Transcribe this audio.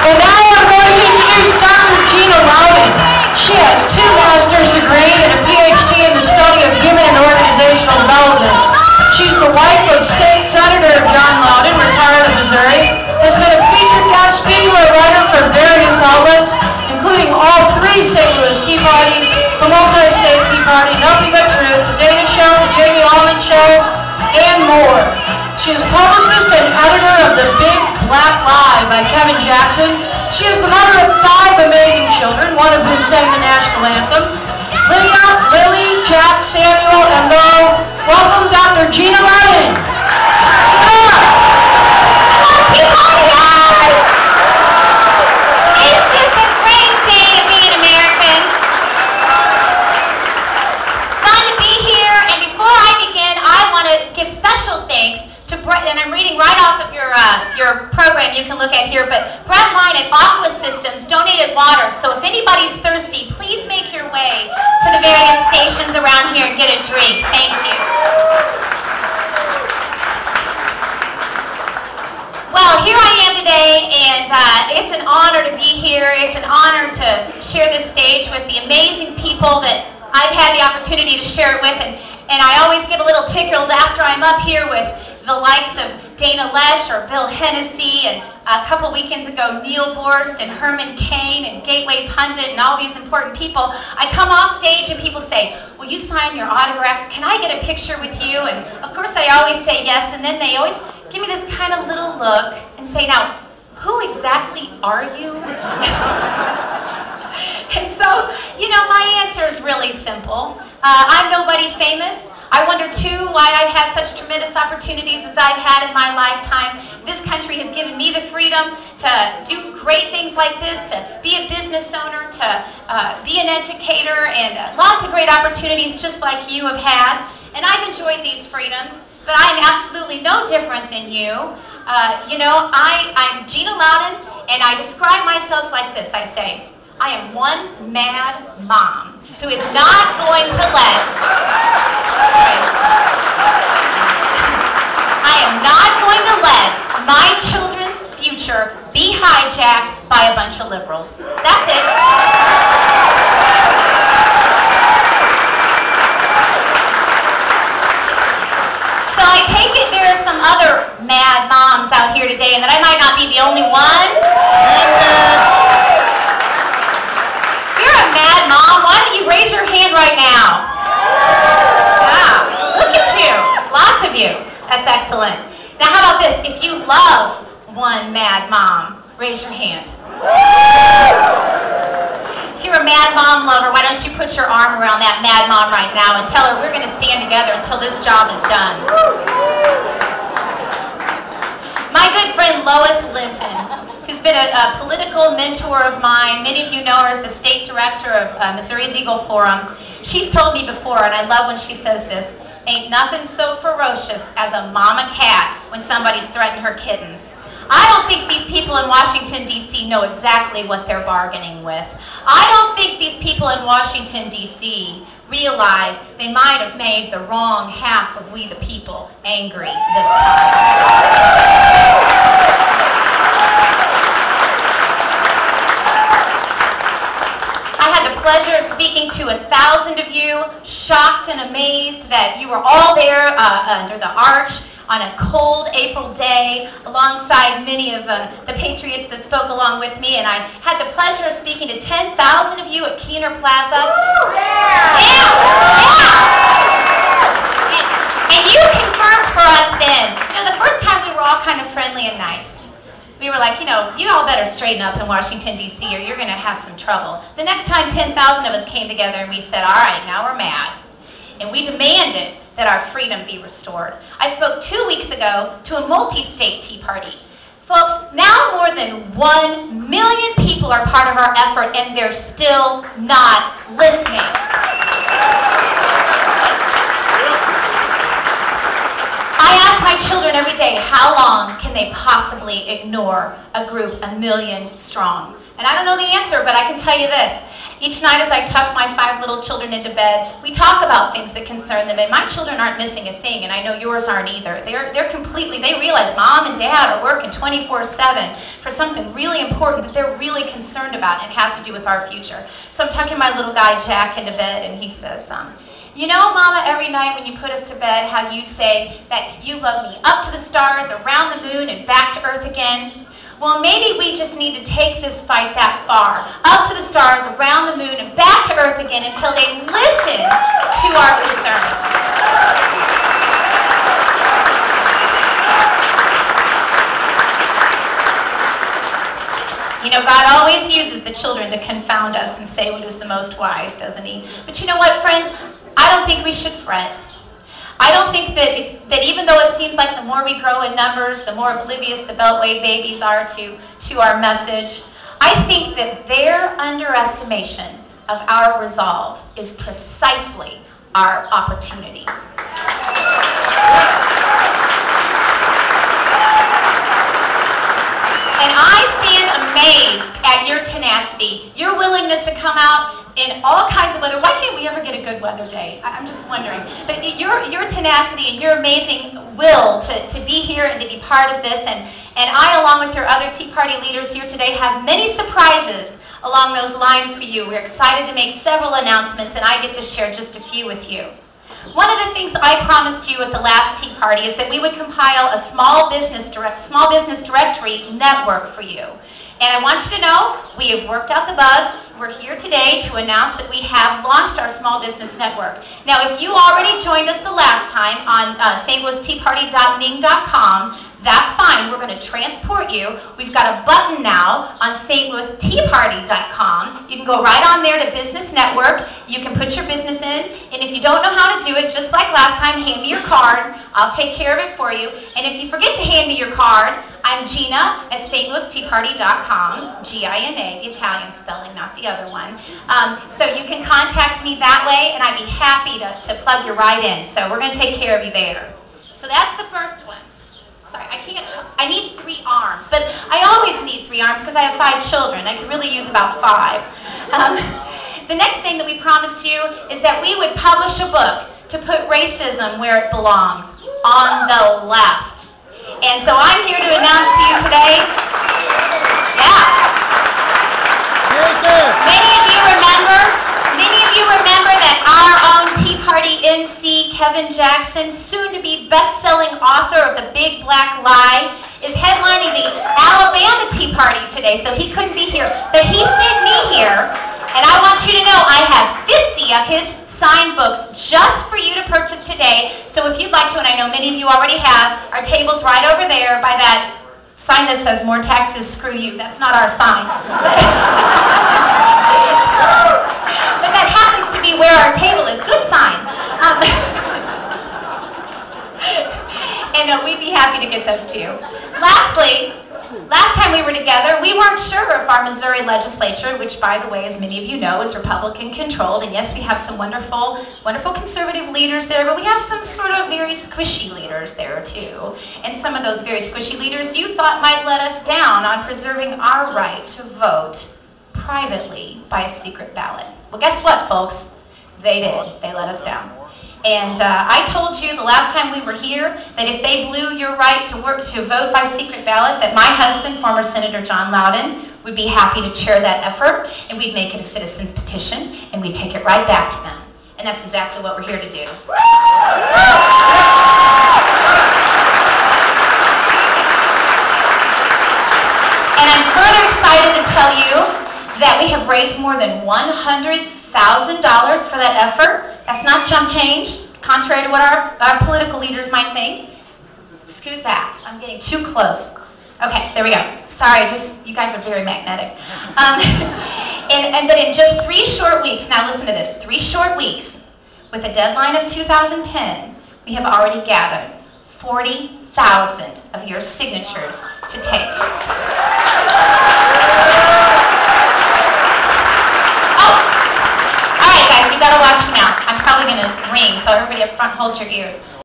And now I'm going to introduce Dr. Gina Loudon. She has 2 master's degrees and a PhD in the study of human and organizational development. She's the wife of State Senator John Loudon, retired of Missouri, has been a featured guest speaker or writer for various outlets, including all 3 St. Louis Tea Parties, the Multi-State Tea Party, Nothing But Truth, The Dana Show, The Jamie Allman Show, and more. She is publicist and editor of The Big Black Lie by Kevin Jackson. She is the mother of 5 amazing children, one of whom sang the national anthem. Lydia, Lily, Jack, Samuel, and Mo. Welcome, Dr. Gina Loudon. Tea Party, guys! Is this a great day to be an American? It's fun to be here, and before I begin, I want to give special thanks to Brett, and I'm reading right off of your program you can look at here, but Brett Line at Aqua Systems donated water, so if anybody's thirsty, please make your way to the various stations around here and get a drink. Thank you. Well, here I am today, and it's an honor to be here. It's an honor to share this stage with the amazing people that I've had the opportunity to share it with, and I always get a little tickled after I'm up here with the likes of Dana Lesh or Bill Hennessy, and a couple weekends ago Neil Borst and Herman Cain and Gateway Pundit and all these important people. I come off stage and people say, will you sign your autograph? Can I get a picture with you? And of course I always say yes, and then they always give me this kind of little look and say, now, who exactly are you? And so, you know, my answer is really simple. I'm nobody famous. I wonder, too, why I've had such tremendous opportunities as I've had in my lifetime. This country has given me the freedom to do great things like this, to be a business owner, to be an educator, and lots of great opportunities just like you have had. And I've enjoyed these freedoms, but I'm absolutely no different than you. You know, I'm Gina Loudon, and I describe myself like this. I say, I am one mad mom who is not going to let my children's future be hijacked by a bunch of liberals. That's it. So I take it there are some other mad moms out here today and that I might not be the only one. If you're a mad mom, why don't you raise your hand right now? Wow, look at you. Lots of you. That's excellent. Now how about this? If you love one mad mom, raise your hand. If you're a mad mom lover, why don't you put your arm around that mad mom right now and tell her we're going to stand together until this job is done. My good friend Lois Linton, who's been a political mentor of mine, many of you know her as the state director of Missouri's Eagle Forum. She's told me before, and I love when she says this, ain't nothing so ferocious as a mama cat when somebody's threatened her kittens. I don't think these people in Washington, D.C. know exactly what they're bargaining with. I don't think these people in Washington, D.C. realize they might have made the wrong half of we the people angry this time. I had the pleasure of speaking to 1,000 of you, shocked and amazed that you were all there under the arch on a cold April day alongside many of the patriots that spoke along with me, and I had the pleasure of speaking to 10,000 of you at Keener Plaza. And you confirmed for us then, you know, the first time we were all kind of friendly and nice. We were like, you know, you all better straighten up in Washington, D.C. or you're going to have some trouble. The next time 10,000 of us came together and we said, all right, now we're mad. And we demanded that our freedom be restored. I spoke 2 weeks ago to a multi-state Tea Party. Folks, now more than 1 million people are part of our effort and they're still not listening. I ask my children every day, how long can they possibly ignore a group 1 million strong? And I don't know the answer, but I can tell you this. Each night as I tuck my 5 little children into bed, we talk about things that concern them, and my children aren't missing a thing, and I know yours aren't either. They realize Mom and Dad are working 24/7 for something really important that they're really concerned about, and it has to do with our future. So I'm tucking my little guy Jack into bed, and he says, you know, Mama, every night when you put us to bed, how you say that you love me up to the stars, around the moon, and back to Earth again? Well, maybe we just need to take this fight that far, up to the stars, around the moon, and back to Earth again until they listen to our concerns. You know, God always uses the children to confound us and say what is the most wise, doesn't he? But you know what, friends? I don't think we should fret. I don't think that even though it seems like the more we grow in numbers, the more oblivious the Beltway babies are to our message, I think that their underestimation of our resolve is precisely our opportunity. And I stand amazed at your tenacity, your willingness to come out in all kinds of weather. Why can't we ever get a good weather day? I'm just wondering. But your tenacity and your amazing will to be here and to be part of this, and I, along with your other Tea Party leaders here today, have many surprises along those lines for you. We're excited to make several announcements, and I get to share just a few with you. One of the things I promised you at the last Tea Party is that we would compile a small business directory network for you. And I want you to know, we have worked out the bugs. We're here today to announce that we have launched our small business network. Now, if you already joined us the last time on stlouisteaparty.ning.com, that's fine. We're going to transport you. We've got a button now on stlouisteaparty.com. You can go right on there to Business Network. You can put your business in. And if you don't know how to do it, just like last time, hand me your card. I'll take care of it for you. And if you forget to hand me your card, I'm Gina at stlouisteaparty.com, G-I-N-A, the Italian spelling, not the other one. So you can contact me that way, and I'd be happy to plug you right in. So we're going to take care of you there. So that's the first one. Sorry, I need 3 arms, but I always need 3 arms because I have 5 children. I could really use about 5. The next thing that we promised you is that we would publish a book to put racism where it belongs, on the left. And so I'm here to announce to you today, many of you remember that our own Tea Party MC, Kevin Jackson, soon-to-be best-selling author of The Big Black Lie, is headlining the Alabama Tea Party today, so he couldn't be here. But he sent me here, and I want you to know I have 50 of his signed books just for you to purchase today. So if you'd like to, and I know many of you already have, our table's right over there by that sign that says "More taxes, screw you." That's not our sign. But that happens to be where our table is. Good sign. And we'd be happy to get those to you. Lastly, last time we were together, we weren't sure if our Missouri legislature, which, by the way, as many of you know, is Republican-controlled, and yes, we have some wonderful, wonderful conservative leaders there, but we have some sort of very squishy leaders there, too. And some of those very squishy leaders you thought might let us down on preserving our right to vote privately by a secret ballot. Well, guess what, folks? They did. They let us down. And I told you the last time we were here that if they blew your right to vote by secret ballot, that my husband, former Senator John Loudon, would be happy to chair that effort, and we'd make it a citizen's petition, and we'd take it right back to them. And that's exactly what we're here to do. And I'm further excited to tell you that we have raised more than $100,000 for that effort. That's not chump change, contrary to what our political leaders might think. Scoot back. I'm getting too close. Okay, there we go. Sorry, you guys are very magnetic. But in just 3 short weeks, now listen to this, 3 short weeks, with a deadline of 2010, we have already gathered 40,000 of your signatures to take. You gotta watch me now. I'm probably gonna ring, so everybody up front hold your ears.